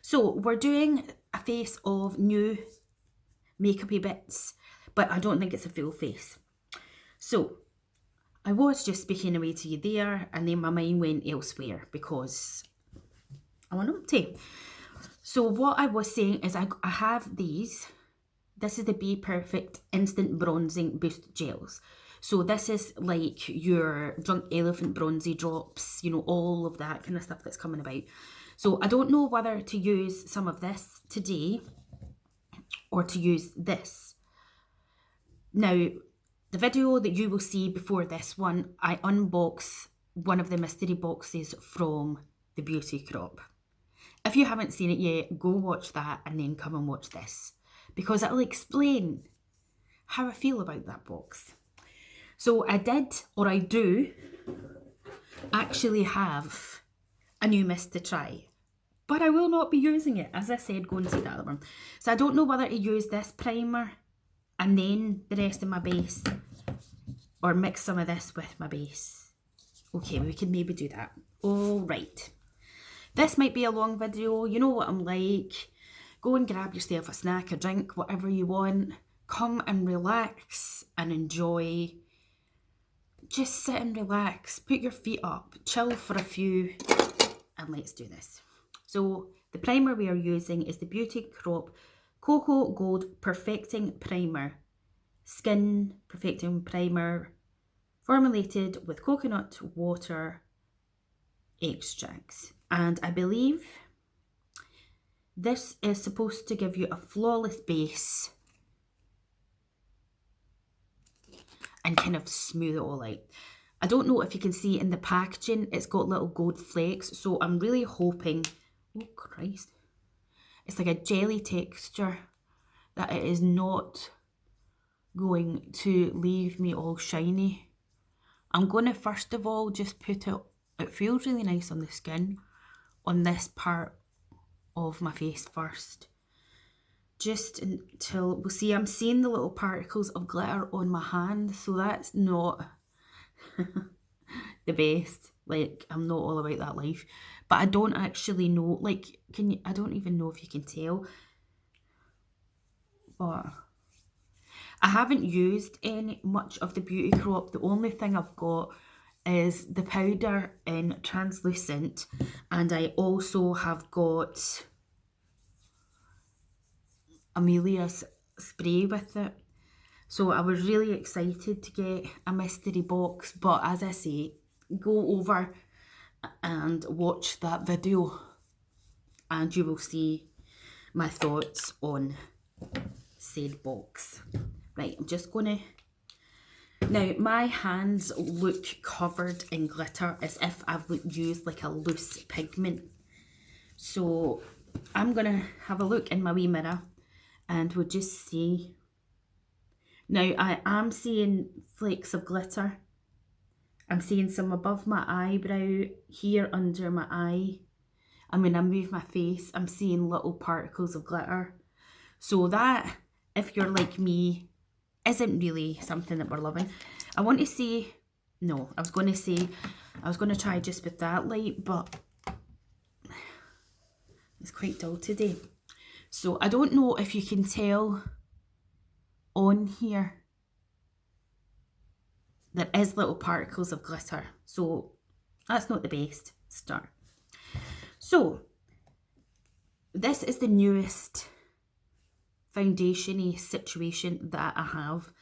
So we're doing a face of new makeupy bits, but I don't think it's a full face. So I was just speaking away to you there, and then my mind went elsewhere because I want to. So what I was saying is I have these. This is the Be Perfect Instant Bronzing Boost Gels. So this is like your Drunk Elephant Bronzy Drops, all of that kind of stuff that's coming about. So I don't know whether to use some of this today or to use this. Now, the video that you will see before this one, I unbox one of the mystery boxes from the Beauty Crop. If you haven't seen it yet, go watch that and then come and watch this, because it'll explain how I feel about that box. So I do actually have a new mist to try, but I will not be using it. As I said, go and see the other one. So I don't know whether to use this primer and then the rest of my base, or mix some of this with my base. Okay, we can maybe do that. All right. This might be a long video. You know what I'm like. Go and grab yourself a snack, a drink, whatever you want. Come and relax and enjoy. Just sit and relax. Put your feet up. Chill for a few. And let's do this. So the primer we are using is the Beauty Crop Cocoa Gold Perfecting Primer. Skin Perfecting Primer. Formulated with coconut water extracts. And I believe this is supposed to give you a flawless base and kind of smooth it all out. I don't know if you can see in the packaging, it's got little gold flakes, so I'm really hoping, oh Christ, it's like a jelly texture, that it is not going to leave me all shiny. I'm going to first of all just put it feels really nice on the skin, on this part of my face first. Just until, we'll see, I'm seeing the little particles of glitter on my hand, so that's not the best. Like, I'm not all about that life. But I don't actually know, like, I don't even know if you can tell. But I haven't used much of the Beauty Crop. The only thing I've got is the powder in translucent, and I also have got Amelia's spray with it. So I was really excited to get a mystery box, but as I say, go over and watch that video and you will see my thoughts on said box. Right, I'm just gonna, now my hands look covered in glitter as if I've used like a loose pigment. So I'm gonna have a look in my wee mirror and we'll just see. Now I am seeing flakes of glitter. I'm seeing some above my eyebrow, here under my eye. And when I move my face, I'm seeing little particles of glitter. So that, if you're like me, isn't really something that we're loving. I want to say, no, I was going to try just with that light, but it's quite dull today. So I don't know if you can tell on here, there is little particles of glitter. So that's not the best start. So this is the newest foundation-y situation that I have.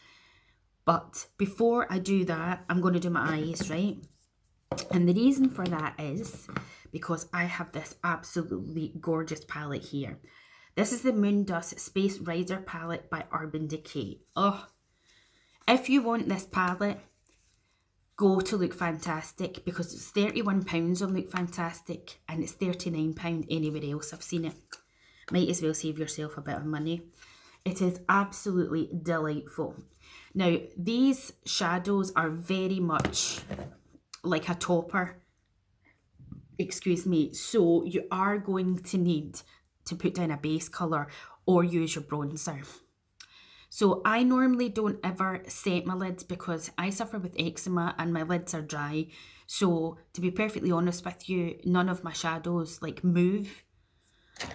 But before I do that, I'm going to do my eyes, right? And the reason for that is because I have this absolutely gorgeous palette here. This is the Moondust Space Rider palette by Urban Decay. Oh, if you want this palette, go to Look Fantastic, because it's £31 on Look Fantastic and it's £39 anywhere else I've seen it. Might as well save yourself a bit of money. It is absolutely delightful. Now, these shadows are very much like a topper. Excuse me. So you are going to need to put down a base colour or use your bronzer. So I normally don't ever set my lids because I suffer with eczema and my lids are dry. So to be perfectly honest with you, none of my shadows like move.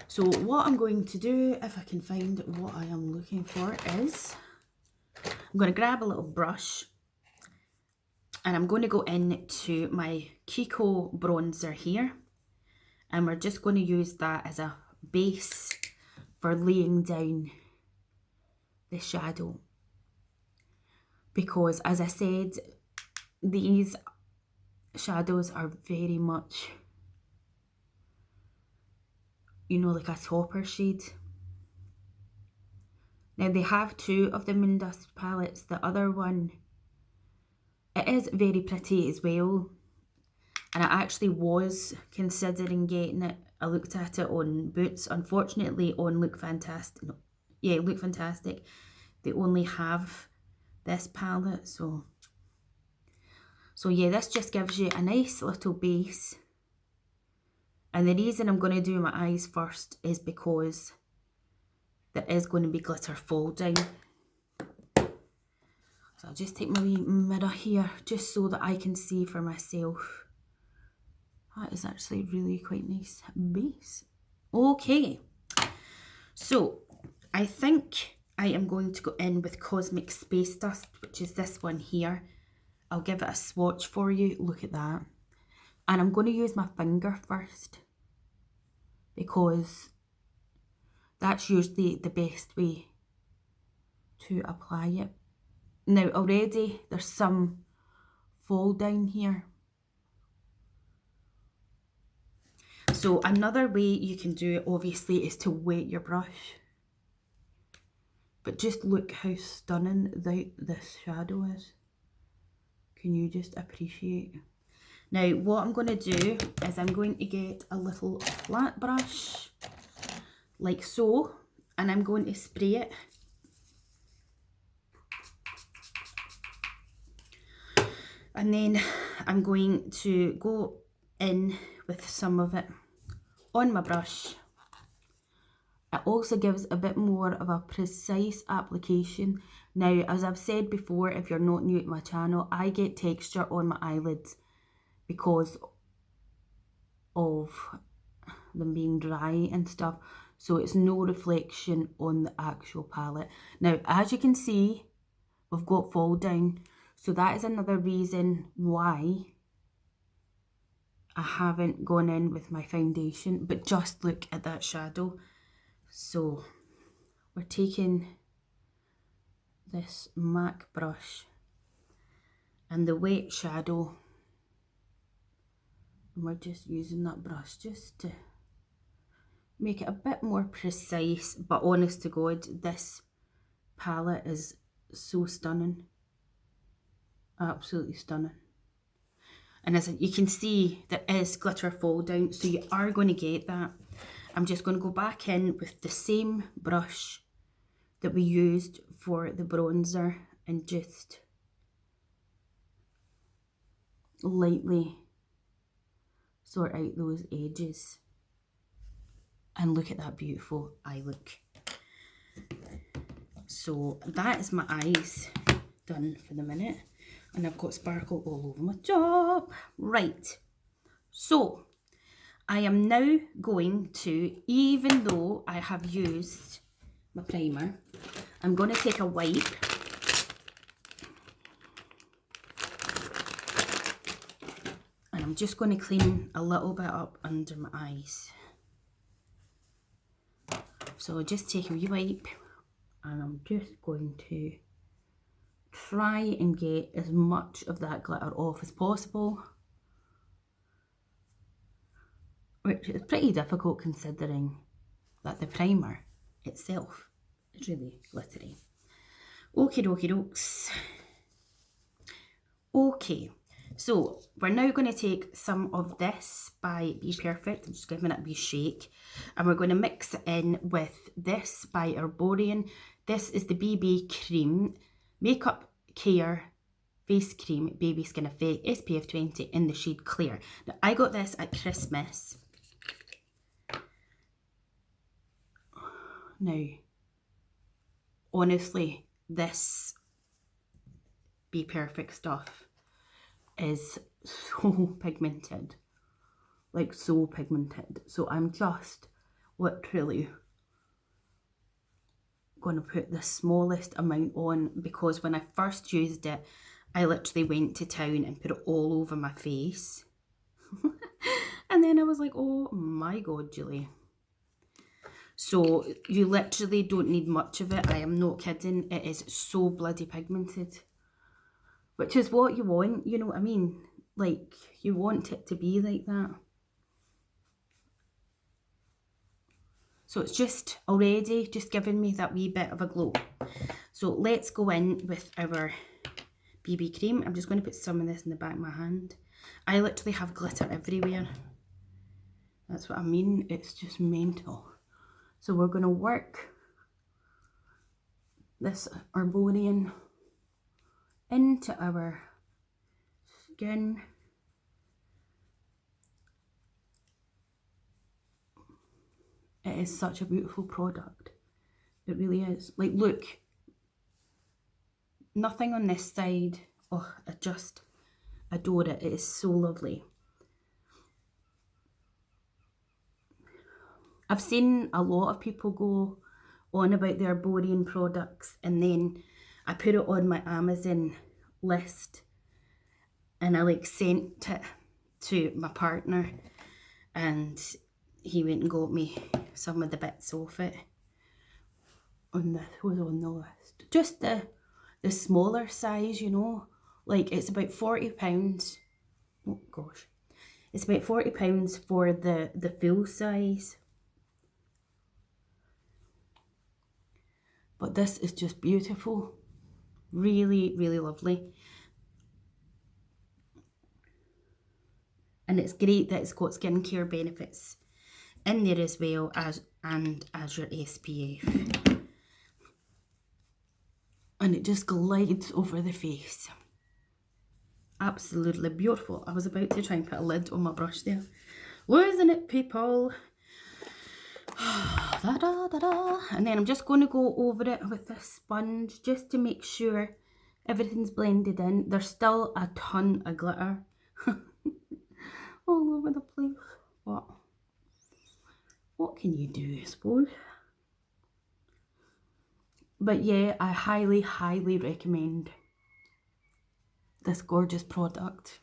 So what I'm going to do, if I can find what I am looking for, is I'm going to grab a little brush and I'm going to go into my Kiko bronzer here, and we're just going to use that as a base for laying down the shadow, because as I said, these shadows are very much, you know, like a topper shade. Now they have two of the Moondust palettes. The other one, it is very pretty as well, and I actually was considering getting it. I looked at it on Boots. Unfortunately on Look Fantastic, no, yeah, Look Fantastic, they only have this palette, so yeah, this just gives you a nice little base. And the reason I'm going to do my eyes first is because there is going to be glitter fall down. So I'll just take my wee mirror here just so that I can see for myself. That is actually really quite nice base. Okay, so I think I am going to go in with Cosmic Space Dust, which is this one here. I'll give it a swatch for you. Look at that. And I'm going to use my finger first, because that's usually the best way to apply it. Now already there's some fall down here. So another way you can do it obviously is to wet your brush. But just look how stunning this shadow is. Can you just appreciate? Now what I'm going to do is I'm going to get a little flat brush like so, and I'm going to spray it. And then I'm going to go in with some of it on my brush. It also gives a bit more of a precise application. Now, as I've said before, if you're not new to my channel, I get texture on my eyelids because of them being dry and stuff. So it's no reflection on the actual palette. Now, as you can see, we've got fall down. So that is another reason why I haven't gone in with my foundation. But just look at that shadow. So we're taking this MAC brush and the wet shadow, and we're just using that brush just to make it a bit more precise. But honest to God, this palette is so stunning. Absolutely stunning. And as you can see, there is glitter fall down, so you are going to get that. I'm just going to go back in with the same brush that we used for the bronzer and just lightly sort out those edges. And look at that beautiful eye look. So that is my eyes done for the minute. And I've got sparkle all over my top. Right, so I am now going to, even though I have used my primer, I'm going to take a wipe and I'm just going to clean a little bit up under my eyes. So I'll just take a wee wipe and I'm just going to try and get as much of that glitter off as possible, which is pretty difficult considering that the primer itself is really glittery. Okie dokie dokes. Okay, so we're now going to take some of this by Be Perfect. I'm just giving it a wee shake, and we're going to mix it in with this by Arborian. This is the BB Cream Makeup Care Face Cream Baby Skin Effect SPF 20 in the shade Clear. Now, I got this at Christmas. Now, honestly, this Be Perfect stuff is so pigmented. Like, so pigmented. So I'm just literally going to put the smallest amount on, because when I first used it, I literally went to town and put it all over my face. And then I was like, oh my God, Julie. So you literally don't need much of it. I am not kidding. It is so bloody pigmented. Which is what you want, you know what I mean? Like, you want it to be like that. So it's just already just giving me that wee bit of a glow. So let's go in with our BB cream. I'm just going to put some of this in the back of my hand. I literally have glitter everywhere. That's what I mean. It's just mental. So we're going to work this Herborian into our skin. It is such a beautiful product. It really is. Like, look. Nothing on this side. Oh, I just adore it. It is so lovely. I've seen a lot of people go on about their Herborian products, and then I put it on my Amazon list and I like sent it to my partner, and he went and got me some of the bits off it. On was on the list. Just the smaller size, you know. Like, it's about £40. Oh gosh. It's about £40 for the full size. But this is just beautiful. Really, really lovely. And it's great that it's got skincare benefits in there as well as your SPF. And it just glides over the face. Absolutely beautiful. I was about to try and put a lid on my brush there. Losing it, people. Da, da, da, da. And then I'm just going to go over it with a sponge just to make sure everything's blended in. There's still a ton of glitter all over the place. But what can you do, I suppose? But yeah, I highly, highly recommend this gorgeous product.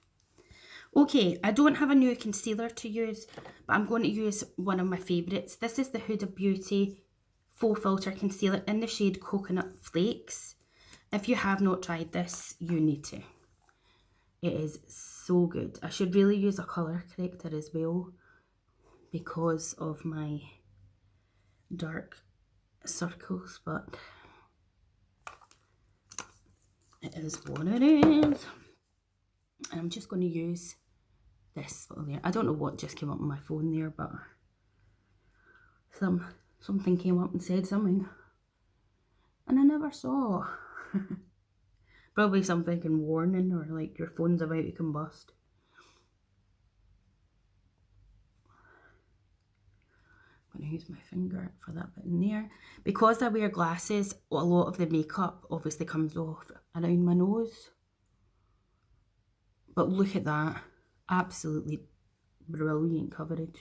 Okay, I don't have a new concealer to use, but I'm going to use one of my favourites. This is the Huda Beauty Faux Filter Concealer in the shade Coconut Flakes. If you have not tried this, you need to. It is so good. I should really use a colour corrector as well because of my dark circles, but it is what it is. And I'm just going to use this little there. I don't know what just came up on my phone there, but something came up and said something, and I never saw. Probably something in warning, or like your phone's about to combust. I'm going to use my finger for that bit in there. Because I wear glasses, a lot of the makeup obviously comes off around my nose. But look at that. Absolutely brilliant coverage.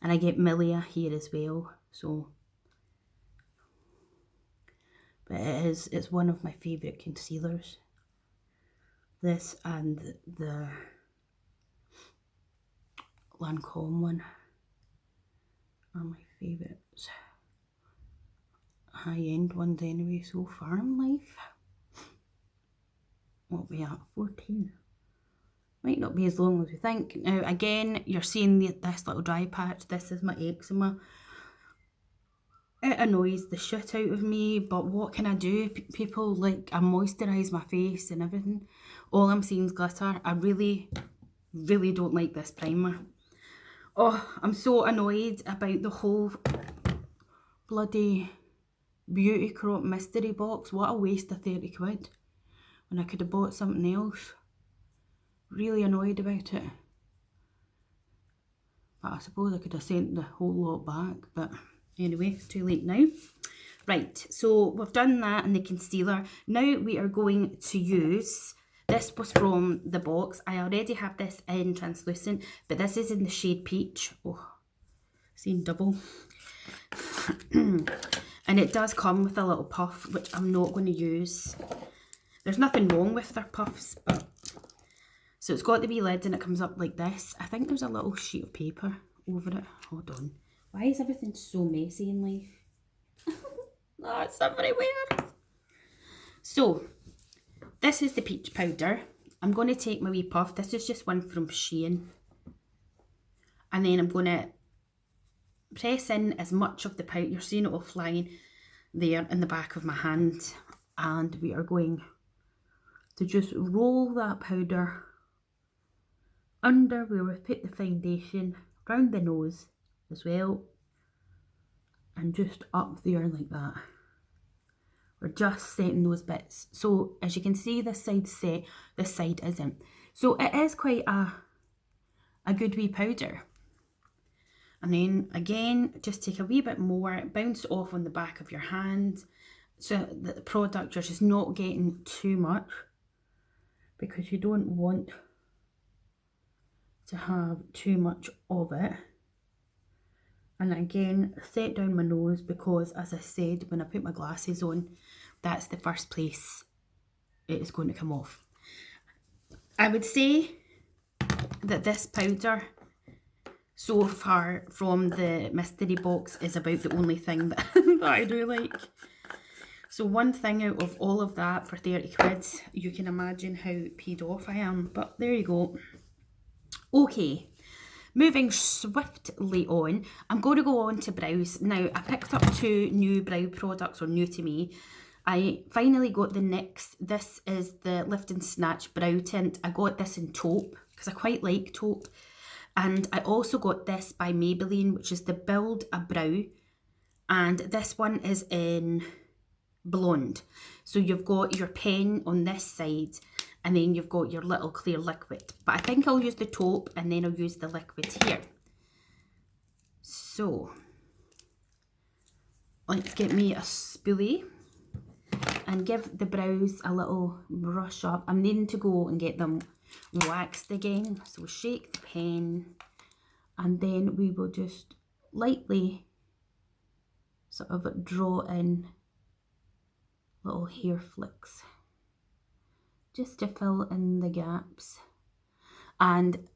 And I get Milia here as well. So, but it's one of my favourite concealers. This and the Lancome one are my favourites. High-end ones anyway so far in life. What we at? 14. Might not be as long as we think. Now again, you're seeing this little dry patch. This is my eczema. It annoys the shit out of me, but what can I do? People, like, I moisturise my face and everything. All I'm seeing is glitter. I really, really don't like this primer. Oh, I'm so annoyed about the whole bloody Beauty Crop mystery box. What a waste of 30 quid when I could have bought something else. Really annoyed about it. But I suppose I could have sent the whole lot back, but anyway, it's too late now. Right, so we've done that in the concealer. Now we are going to use This was from the box. I already have this in translucent, but this is in the shade Peach. Oh, seen double. And it does come with a little puff, which I'm not going to use. There's nothing wrong with their puffs, but... So it's got the wee lid and it comes up like this. I think there's a little sheet of paper over it. Hold on. Why is everything so messy in life? Oh, it's everywhere. So, this is the peach powder. I'm going to take my wee puff. This is just one from Shein. And then I'm going to press in as much of the powder. You're seeing it all flying there in the back of my hand. And we are going to just roll that powder under where we've put the foundation, round the nose as well. And just up there like that. We're just setting those bits. So as you can see, this side's set, this side isn't. So it is quite a good wee powder. And then again, just take a wee bit more, bounce it off on the back of your hand so that the product, you're just not getting too much, because you don't want to have too much of it. And again, set down my nose, because as I said, when I put my glasses on, that's the first place it is going to come off. I would say that this powder so far from the mystery box is about the only thing that, that I do like. So one thing out of all of that for 30 quid, you can imagine how peed off I am, but there you go. Okay. Moving swiftly on, I'm going to go on to brows. Now, I picked up 2 new brow products, or new to me. I finally got the NYX. This is the Lift and Snatch Brow Tint. I got this in taupe, because I quite like taupe. And I also got this by Maybelline, which is the Build a Brow. And this one is in blonde. So you've got your pen on this side, and then you've got your little clear liquid. But I think I'll use the taupe and then I'll use the liquid here. So, let's get me a spoolie and give the brows a little brush up. I'm needing to go and get them waxed again. So shake the pen, and then we will just lightly sort of draw in little hair flicks, just to fill in the gaps. And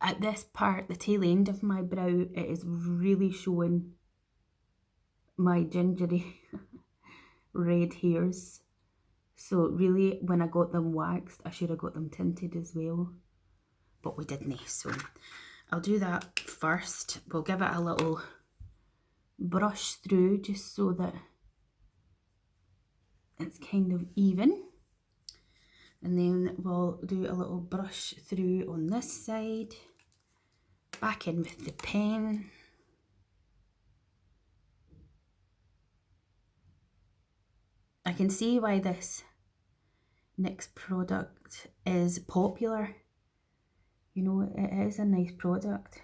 at this part, the tail end of my brow, it is really showing my gingery red hairs. So really, when I got them waxed, I should have got them tinted as well, but we didn't. So I'll do that first. We'll give it a little brush through, just so that it's kind of even. And then we'll do a little brush through on this side, back in with the pen. I can see why this NYX product is popular. You know, it is a nice product.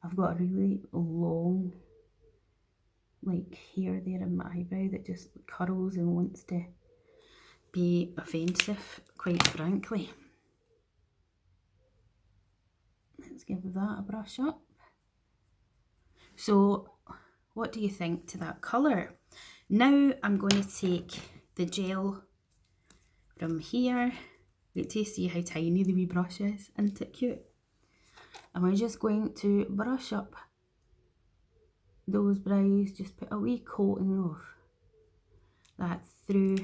I've got a really long hair there in my eyebrow that just curls and wants to be offensive, quite frankly. Let's give that a brush up. So what do you think to that colour? Now I'm going to take the gel from here. Wait till you see how tiny the wee brush is, isn't it cute? And we're just going to brush up those brows, just put a wee coating of that through.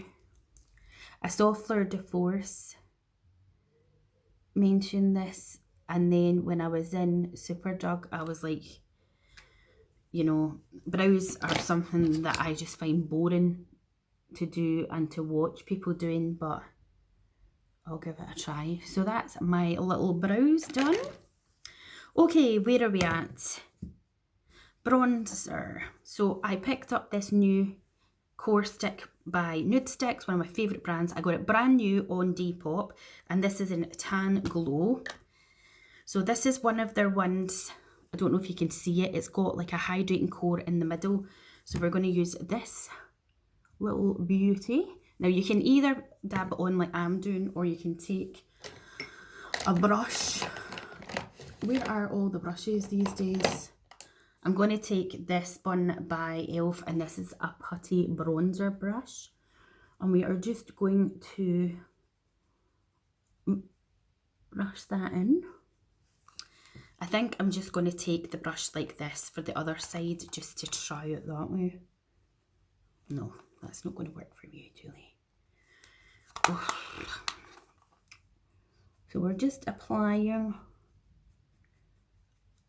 I saw Fleur de Force mention this, and then when I was in Superdrug, I was like, you know, brows are something that I just find boring to do and to watch people doing, but I'll give it a try. So that's my little brows done. Okay, where are we at? Bronzer. So I picked up this new core stick by Nude Sticks, one of my favourite brands. I got it brand new on Depop, and this is in Tan Glow. So this is one of their ones, I don't know if you can see it, it's got like a hydrating core in the middle. So we're going to use this little beauty. Now you can either dab it on like I'm doing, or you can take a brush. Where are all the brushes these days? I'm going to take this one by e.l.f. and this is a putty bronzer brush. And we are just going to brush that in. I think I'm just going to take the brush like this for the other side just to try it that way. No, that's not going to work for you, Julie. Oh. So we're just applying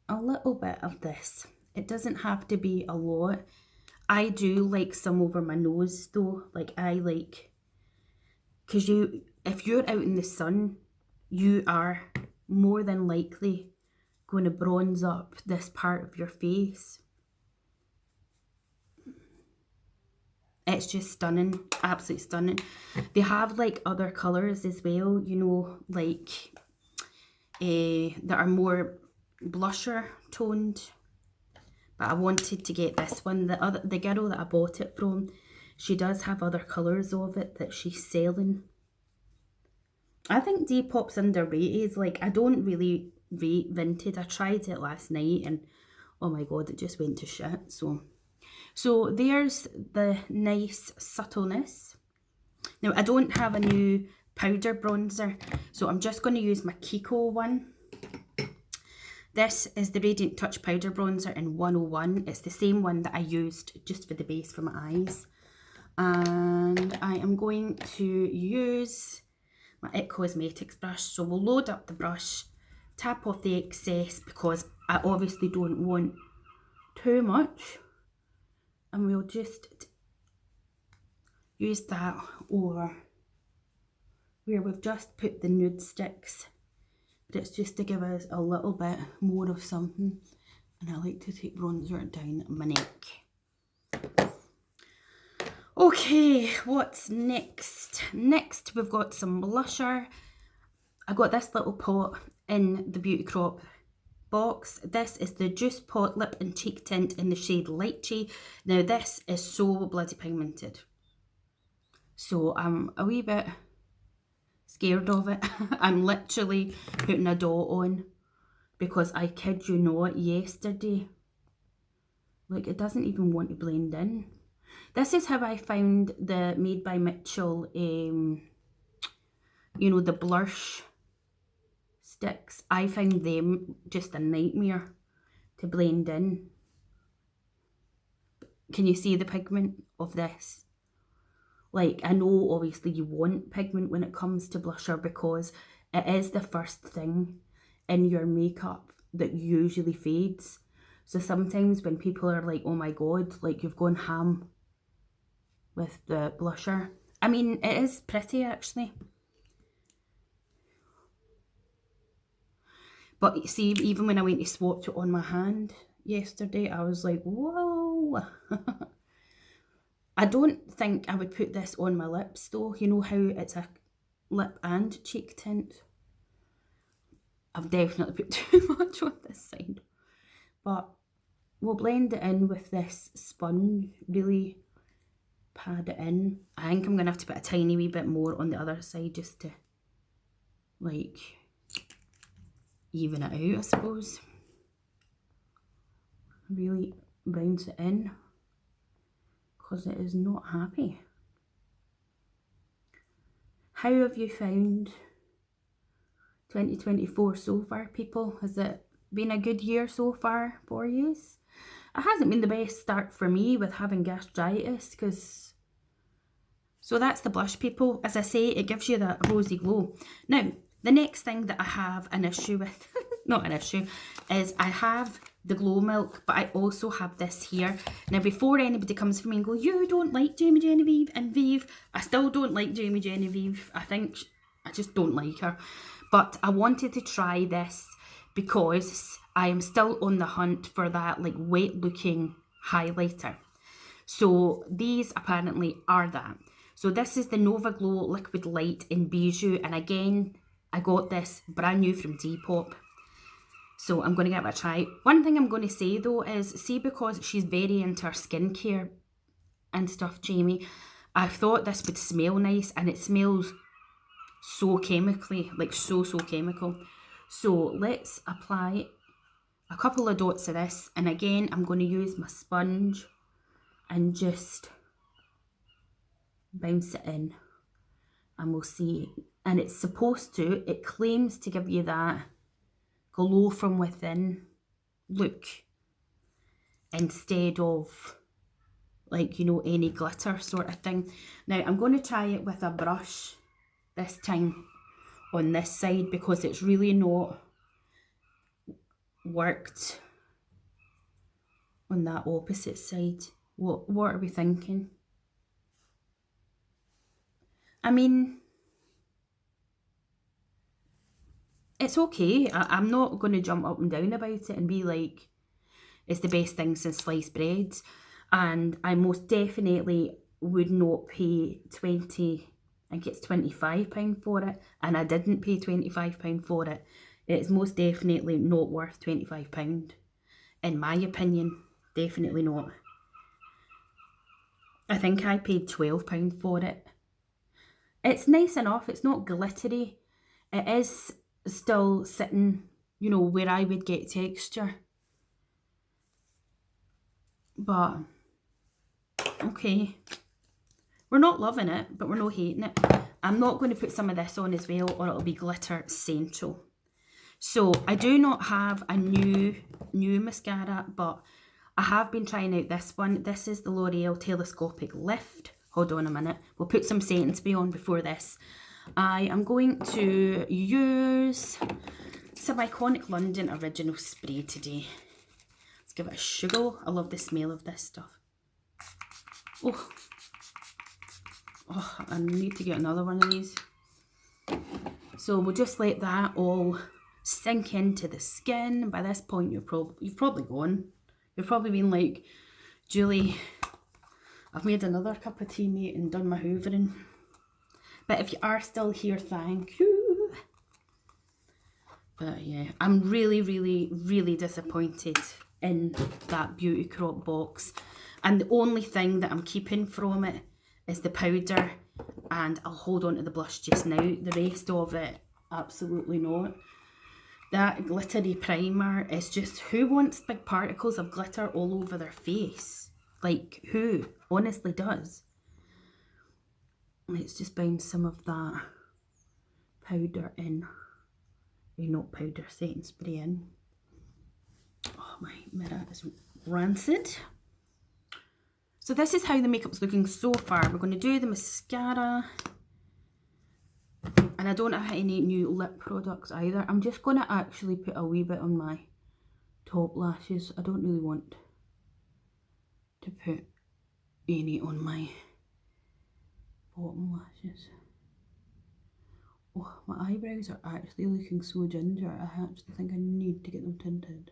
a little bit of this. It doesn't have to be a lot. I do like some over my nose though. Like I like, because if you're out in the sun, you are more than likely going to bronze up this part of your face. It's just stunning, absolutely stunning. They have like other colours as well, you know, like that are more blusher toned. But I wanted to get this one. The girl that I bought it from, she does have other colours of it that she's selling. I think Depop's underrated. Like, I don't really rate Vinted. I tried it last night and oh my god, it just went to shit. So there's the nice subtleness. Now I don't have a new powder bronzer, so I'm just going to use my Kiko one. This is the Radiant Touch Powder Bronzer in 101. It's the same one that I used just for the base for my eyes. And I am going to use my IT Cosmetics brush. So we'll load up the brush, tap off the excess because I obviously don't want too much. And we'll just use that over where we've just put the nude sticks. But it's just to give us a little bit more of something. And I like to take bronzer down my neck. Okay, what's next? Next we've got some blusher. I got this little pot in the Beauty Crop box. This is the Juice Pot Lip and Cheek Tint in the shade Lychee. Now this is so bloody pigmented. So I'm a wee bit scared of it. I'm literally putting a dot on because I kid you not, yesterday, like it doesn't even want to blend in. This is how I found the Made by Mitchell, you know, the blush sticks. I found them just a nightmare to blend in. Can you see the pigment of this? Like, I know obviously you want pigment when it comes to blusher because it is the first thing in your makeup that usually fades. So sometimes when people are like, oh my god, like you've gone ham with the blusher. I mean, it is pretty actually. But you see, even when I went to swatch it on my hand yesterday, I was like, whoa. I don't think I would put this on my lips though. You know how it's a lip and cheek tint? I've definitely put too much on this side. But we'll blend it in with this sponge, really pad it in. I think I'm going to have to put a tiny wee bit more on the other side just to, like, even it out, I suppose. Really bounce it in because it is not happy. How have you found 2024 so far, people? Has it been a good year so far for you? It hasn't been the best start for me with having gastritis because... So that's the blush, people. As I say, it gives you that rosy glow. Now, the next thing that I have an issue with, not an issue, is I have the Glow Milk, but I also have this here. Now, before anybody comes for me and go, you don't like Jamie Genevieve and Vive, I still don't like Jamie Genevieve. I think I just don't like her. But I wanted to try this because I am still on the hunt for that like wet looking highlighter. So these apparently are that. So this is the Nova Glow Liquid Light in Bijou. And again, I got this brand new from Depop. So I'm going to give it a try. One thing I'm going to say though is, see, because she's very into her skincare and stuff, Jamie, I thought this would smell nice, and it smells so chemically, like so chemical. So let's apply a couple of dots of this, and again I'm going to use my sponge and just bounce it in, and we'll see. And it's supposed to, it claims to give you that glow from within look instead of, like, you know, any glitter sort of thing. Now I'm going to try it with a brush this time on this side, because it's really not worked on that opposite side. What are we thinking? I mean, it's okay. I'm not going to jump up and down about it and be like, it's the best thing since sliced bread. And I most definitely would not pay I think it's £25 for it. And I didn't pay £25 for it. It's most definitely not worth £25. In my opinion, definitely not. I think I paid £12 for it. It's nice enough. It's not glittery. It is still sitting, you know, where I would get texture. But, okay. We're not loving it, but we're not hating it. I'm not going to put some of this on as well, or it'll be glitter central. So, I do not have a new mascara, but I have been trying out this one. This is the L'Oreal Telescopic Lift. Hold on a minute. We'll put some Setting Spray on before this. I am going to use some Iconic London Original Spray today. Let's give it a sugar. I love the smell of this stuff. Oh, I need to get another one of these. So we'll just let that all sink into the skin. By this point, you've probably gone. You've probably been like, Julie, I've made another cup of tea, mate, and done my hoovering. But if you are still here, thank you. But yeah, I'm really, really, really disappointed in that Beauty Crop box. And the only thing that I'm keeping from it is the powder. And I'll hold on to the blush just now. The rest of it, absolutely not. That glittery primer is just, who wants big particles of glitter all over their face? Like, who honestly does? Let's just bounce some of that powder in. Not powder, Setting Spray in. Oh, my mirror is rancid. So this is how the makeup's looking so far. We're going to do the mascara. And I don't have any new lip products either. I'm just going to actually put a wee bit on my top lashes. I don't really want to put any on my bottom lashes. Oh, my eyebrows are actually looking so ginger. I actually think I need to get them tinted.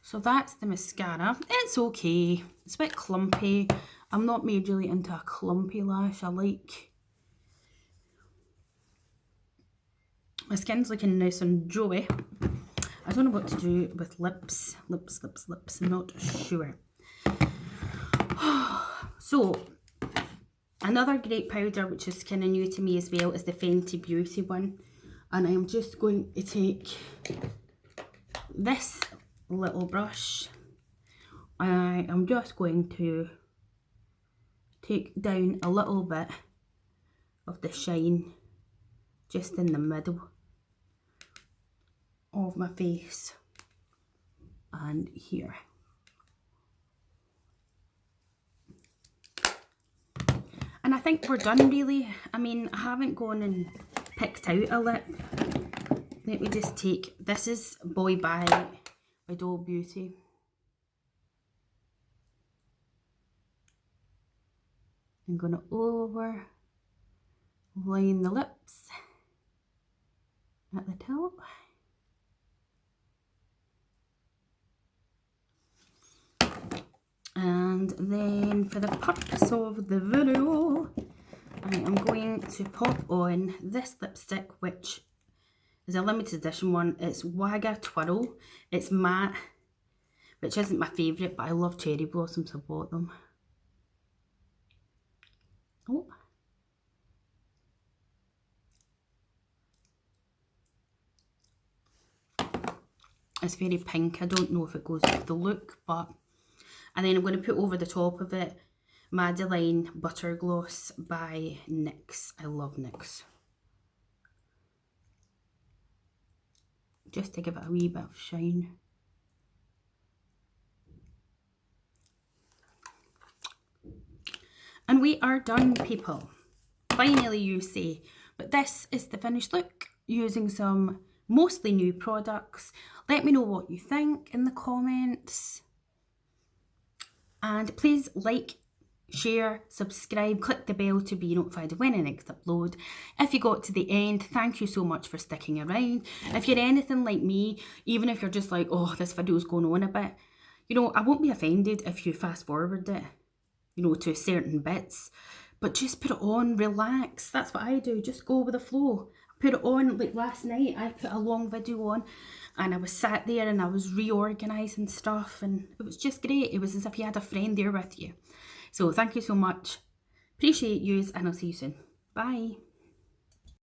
So that's the mascara. It's okay. It's a bit clumpy. I'm not majorly into a clumpy lash. I like... My skin's looking nice and dewy. I don't know what to do with lips. Lips. I'm not sure. So, another great powder, which is kind of new to me as well, is the Fenty Beauty one. And I'm just going to take this little brush. I am just going to take down a little bit of the shine just in the middle of my face and here. And I think we're done, really. I mean, I haven't gone and picked out a lip. Let me just take, this is Boy by Doll Beauty. I'm going to overline the lips at the top. And then for the purpose of the video, I am going to pop on this lipstick, which is a limited edition one. It's Wagga Twirl. It's matte which isn't my favourite, but I love cherry blossoms, I bought them. Oh. It's very pink. I don't know if it goes with the look, but... And then I'm going to put over the top of it Madeline Butter Gloss by NYX. I love NYX. Just to give it a wee bit of shine. And we are done, people. Finally, you say. But this is the finished look using some mostly new products. Let me know what you think in the comments. And please like, share, subscribe, click the bell to be notified of when I next upload. If you got to the end, thank you so much for sticking around. If you're anything like me, even if you're just like, oh, this video's going on a bit, you know, I won't be offended if you fast forward it, you know, to certain bits. But just put it on, relax. That's what I do, just go with the flow. Put it on, like last night, I put a long video on and I was sat there and I was reorganising stuff and it was just great. It was as if you had a friend there with you. So thank you so much. Appreciate yous and I'll see you soon. Bye.